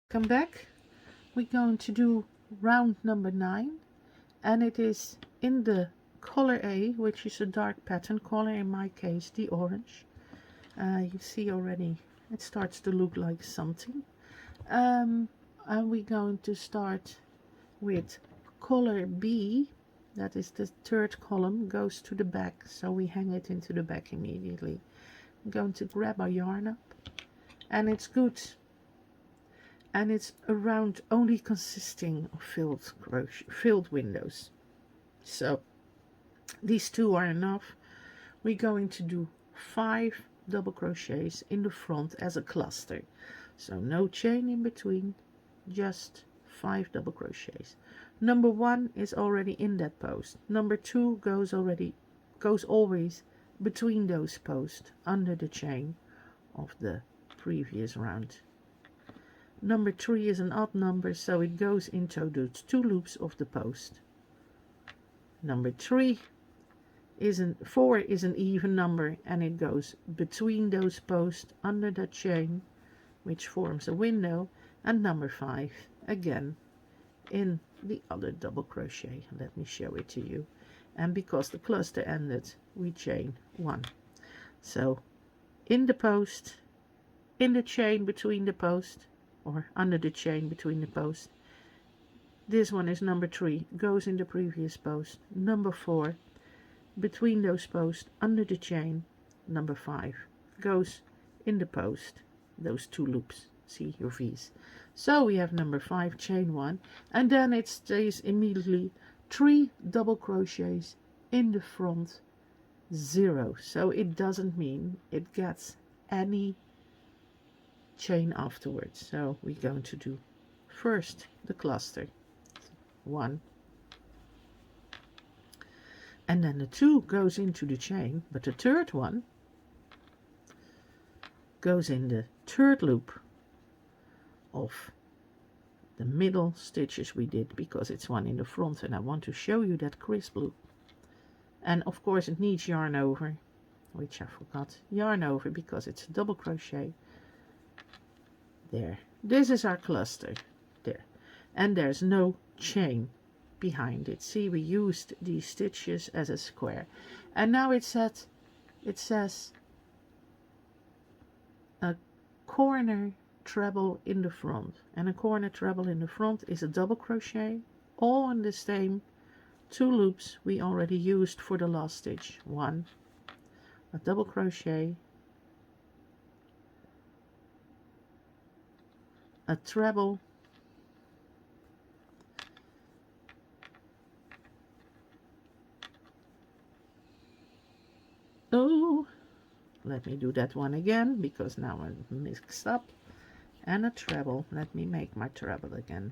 Come back. We're going to do round number 9, and it is in the color A, which is a dark pattern color, in my case the orange. You see already it starts to look like something. And we're going to start with color B. That is the third column, goes to the back, so we hang it into the back immediately. I'm going to grab our yarn up, and it's good, and it's around only consisting of filled windows, so these two are enough. We're going to do 5 double crochets in the front as a cluster, so no chain in between, just 5 double crochets. Number 1 is already in that post. Number 2 goes always between those posts under the chain of the previous round. Number 3 is an odd number, so it goes into those 2 loops of the post. Number 4 is an even number, and it goes between those posts under that chain, which forms a window. And number 5 again in the other double crochet. Let me show it to you. And because the cluster ended, we chain 1. So in the post, in the chain between the post, or under the chain between the post, this one is number 3, goes in the previous post. Number 4 between those posts under the chain. Number 5 goes in the post, those 2 loops. See your V's. So we have number 5, chain 1, and then it stays immediately 3 double crochets in the front, 0. So it doesn't mean it gets any chain afterwards. So we're going to do first the cluster, 1, and then the 2 goes into the chain, but the third one goes in the third loop of the middle stitches we did, because it's one in the front and I want to show you that crisp loop. And of course it needs yarn over, which I forgot, yarn over, because it's a double crochet. There, this is our cluster there, and there's no chain behind it. See, we used these stitches as a square, and now it says a corner treble in the front, and a corner treble in the front is a double crochet, all in the same 2 loops we already used for the last stitch. 1, a double crochet, a treble, oh, let me do that one again because now I'm mixed up, and a treble. Let me make my treble again.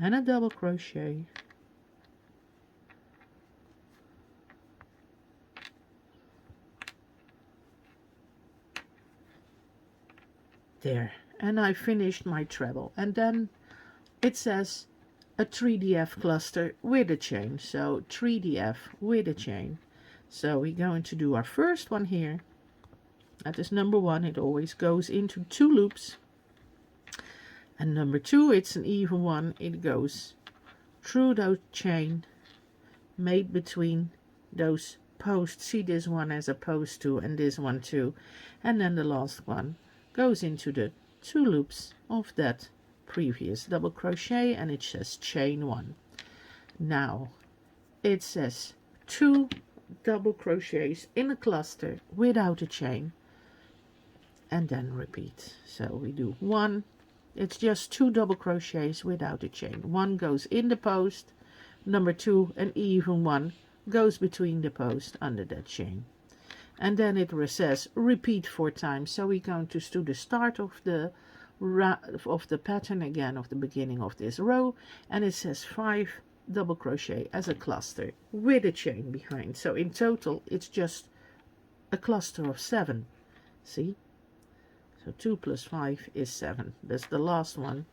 And a double crochet, there, and I finished my treble. And then it says a 3DF cluster with a chain, so 3DF with a chain. So we're going to do our first one here. That is number 1. It always goes into 2 loops. And number 2, it's an even one. It goes through those chain made between those posts. See this one as a post 2 and this one too. And then the last one goes into the 2 loops of that previous double crochet, and it says chain 1. Now it says 2 double crochets in a cluster without a chain, and then repeat. So we do 1, it's just 2 double crochets without a chain. 1 goes in the post, number 2, an even one, goes between the post under that chain, and then it says repeat 4 times. So we're going to do the start of the pattern again, of the beginning of this row, and it says 5 double crochet as a cluster with a chain behind. So in total it's just a cluster of 7. See, so 2 plus 5 is 7. That's the last one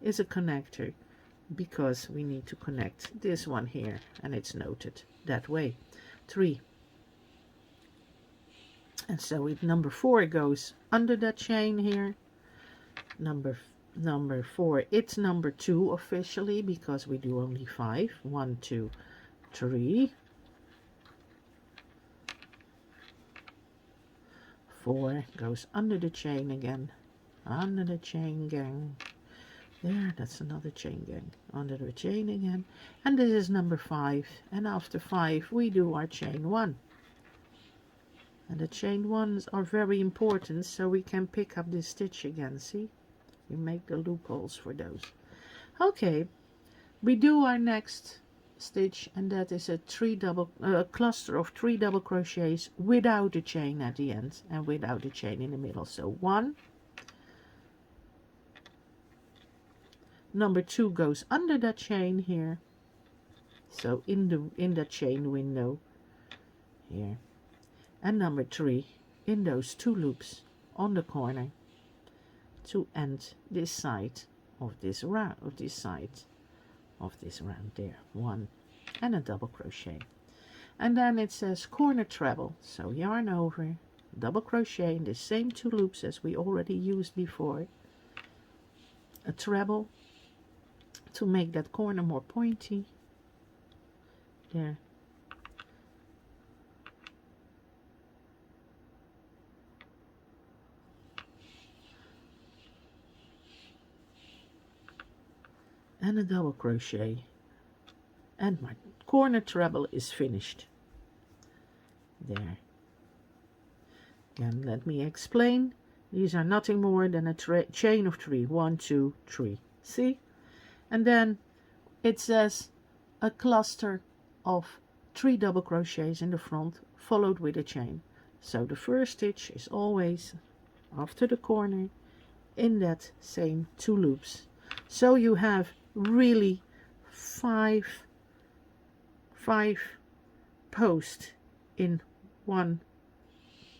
is a connector, because we need to connect this one here, and it's noted that way. 3 And so if number 4 goes under that chain here, number 4, it's number 2 officially, because we do only 5. 1, 2, 3, 4 goes under the chain again, under the chain gang. There, that's another chain gang, under the chain again. And this is number 5. And after 5, we do our chain 1. And the chain 1s are very important, so we can pick up this stitch again, see? We make the loopholes for those. Okay, we do our next stitch, and that is a cluster of 3 double crochets without a chain at the end and without a chain in the middle. So 1, number 2 goes under that chain here, so in the chain window here, and number 3 in those 2 loops on the corner to end this side of this round, there. 1 and a double crochet, and then it says corner treble, so yarn over, double crochet in the same 2 loops as we already used before, a treble to make that corner more pointy there, and a double crochet, and my corner treble is finished there. And let me explain, these are nothing more than a chain of 3, 1, 2, 3, see? And then it says a cluster of 3 double crochets in the front followed with a chain. So the first stitch is always after the corner in that same 2 loops. So you have really 5 posts in 1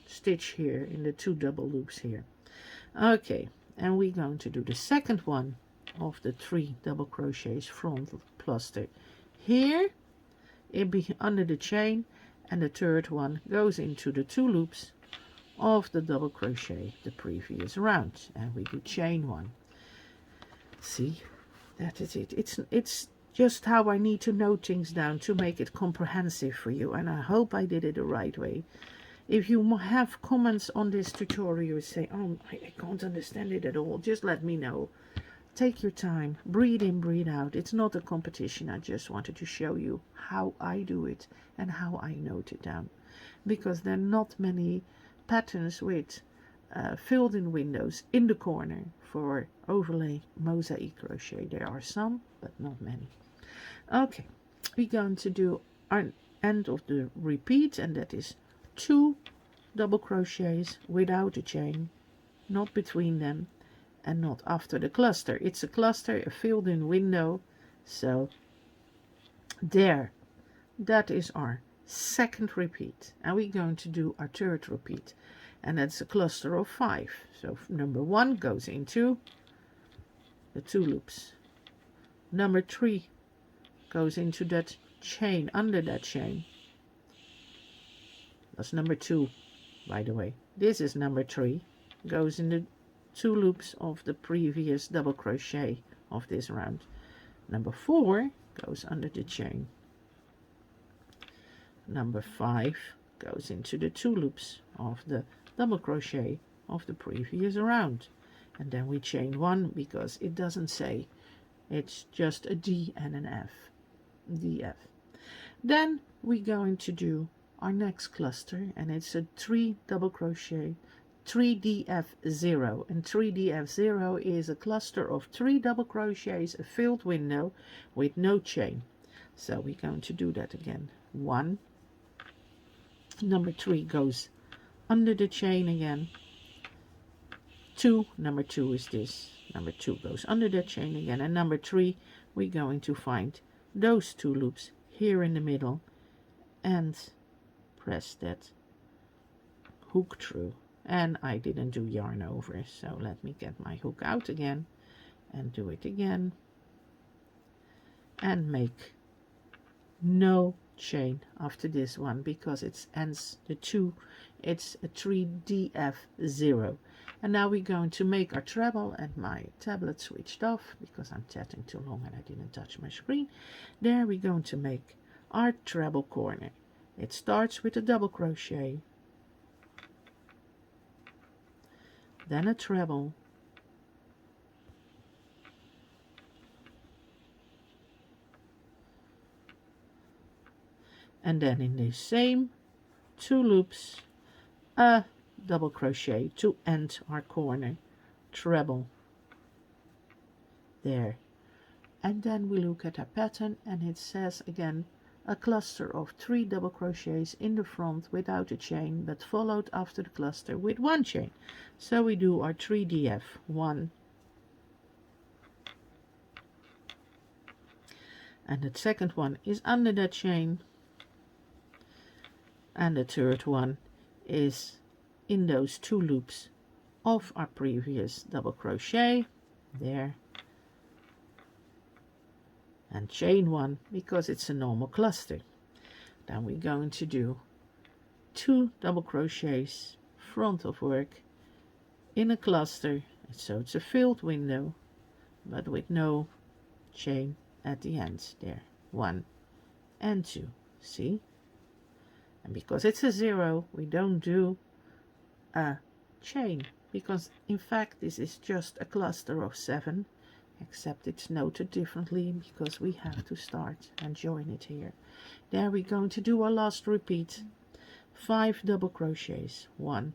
stitch here in the 2 double loops here. Okay, and we're going to do the second one of the 3 double crochets front cluster here, it be under the chain, and the third one goes into the 2 loops of the double crochet the previous round, and we do chain 1. See, that is it. It's just how I need to note things down to make it comprehensive for you, and I hope I did it the right way. If you have comments on this tutorial, say, oh, I can't understand it at all, just let me know. Take your time, breathe in, breathe out. It's not a competition. I just wanted to show you how I do it and how I note it down, because there are not many patterns with filled in windows in the corner for overlay mosaic crochet. There are some, but not many. Okay, we're going to do our end of the repeat, and that is 2 double crochets without a chain, not between them and not after the cluster. It's a cluster, a filled in window, so there, that is our second repeat, and we're going to do our third repeat, and that's a cluster of 5. So number 1 goes into the 2 loops, number 3 goes into that chain, under that chain, that's number 2, by the way. This is number 3, goes in the 2 loops of the previous double crochet of this round. Number 4 goes under the chain. Number 5 goes into the 2 loops of the double crochet of the previous round, and then we chain 1 because it doesn't say, it's just a D and an F, DF. Then we're going to do our next cluster, and it's a 3 double crochet 3DF0, and 3DF0 is a cluster of 3 double crochets, a filled window with no chain. So we're going to do that again. 1, number 3 goes under the chain again. 2, number 2 is this, number 2 goes under the chain again, and number 3 we're going to find those 2 loops here in the middle and press that hook through. And I didn't do yarn over, so let me get my hook out again and do it again, and make no chain after this one because it ends the 2. It's a 3DF0. And now we're going to make our treble, and my tablet switched off because I'm chatting too long and I didn't touch my screen. There we're going to make our treble corner. It starts with a double crochet, then a treble, and then in the same 2 loops a double crochet to end our corner, treble there. And then we look at our pattern, and it says again a cluster of 3 double crochets in the front without a chain, but followed after the cluster with 1 chain. So we do our 3DF, 1, and the second one is under that chain, and the third one is in those 2 loops of our previous double crochet there, and chain 1 because it's a normal cluster. Then we're going to do 2 double crochets front of work in a cluster, so it's a filled window but with no chain at the ends there, 1 and 2, see? And because it's a 0, we don't do a chain, because in fact this is just a cluster of 7, except it's noted differently because we have to start and join it here. There we're going to do our last repeat, 5 double crochets, 1,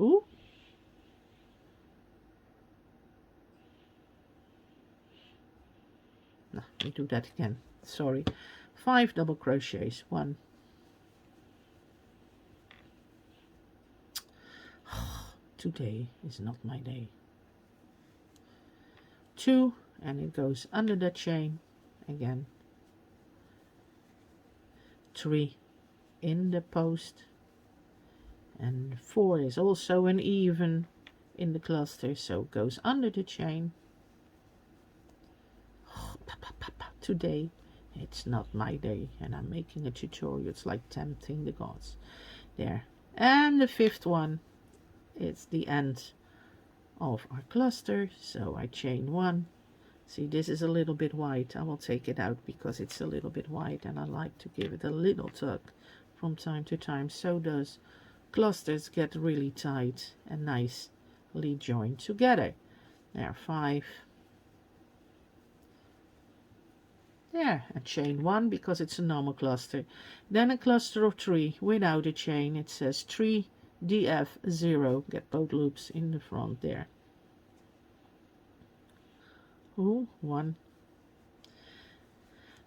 ooh, no, we do that again, sorry, 5 double crochets, 1, today is not my day, 2, and it goes under the chain again, 3 in the post, and 4 is also an even in the cluster, so it goes under the chain. Today it's not my day, and I'm making a tutorial, it's like tempting the gods there. And the 5th one, it's the end of our cluster, so I chain 1. See, this is a little bit wide, I will take it out because it's a little bit wide and I like to give it a little tug from time to time, so those clusters get really tight and nicely joined together. There, 5 there, and chain 1 because it's a normal cluster, then a cluster of 3 without a chain. It says 3DF0, get both loops in the front there. Ooh, 1.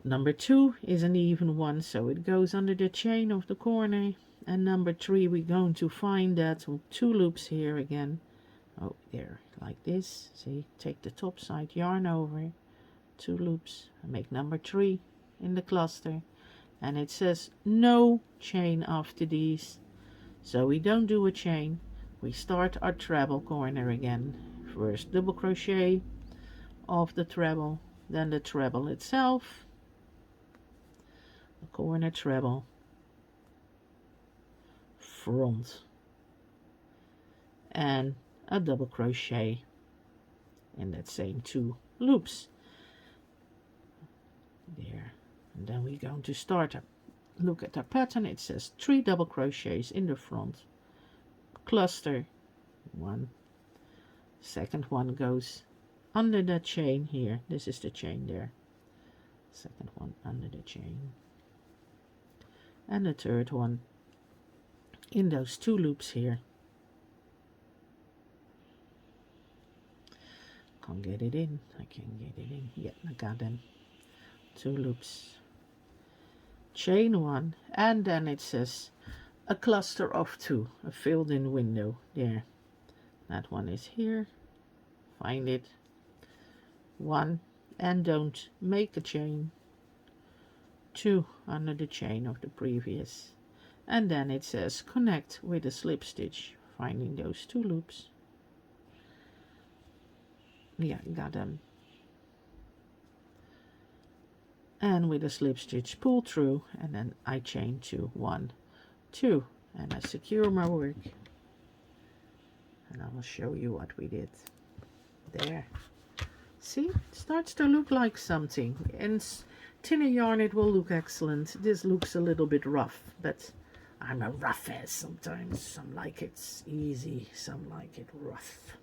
Number 2 is an even one, so it goes under the chain of the corner, and number 3 we're going to find that 2 loops here again, oh there, like this, see, take the top side yarn over, 2 loops, and make number 3 in the cluster, and it says no chain after these, so we don't do a chain. We start our treble corner again, first double crochet of the treble, then the treble itself, the corner treble, front, and a double crochet in that same 2 loops there. And then we're going to start look at our pattern. It says 3 double crochets in the front, cluster 1, second one goes under the chain here, this is the chain there, second one under the chain, and the third one in those 2 loops here. Can't get it in, I can get it in, yeah, I got them, 2 loops, chain 1, and then it says a cluster of 2, a filled in window there, that one is here, find it, 1, and don't make a chain, 2 under the chain of the previous, and then it says connect with a slip stitch, finding those 2 loops, yeah, got them, and with a slip stitch pull through, and then I chain 2, 1, 2, and I secure my work, and I will show you what we did there. See, it starts to look like something. In thinner yarn it will look excellent. This looks a little bit rough, but I'm a rough ass sometimes. Some like it easy, some like it rough.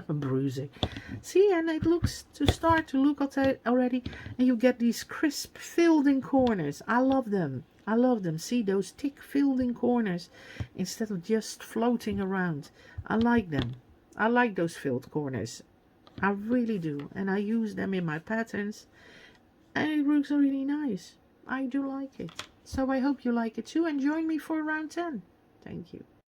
Bruising. See, and it looks to start to look at it already, and you get these crisp filled in corners. I love them. I love them. See those thick filled in corners instead of just floating around. I like them. I like those filled corners. I really do, and I use them in my patterns, and it looks really nice. I do like it. So I hope you like it too, and join me for round 10. Thank you.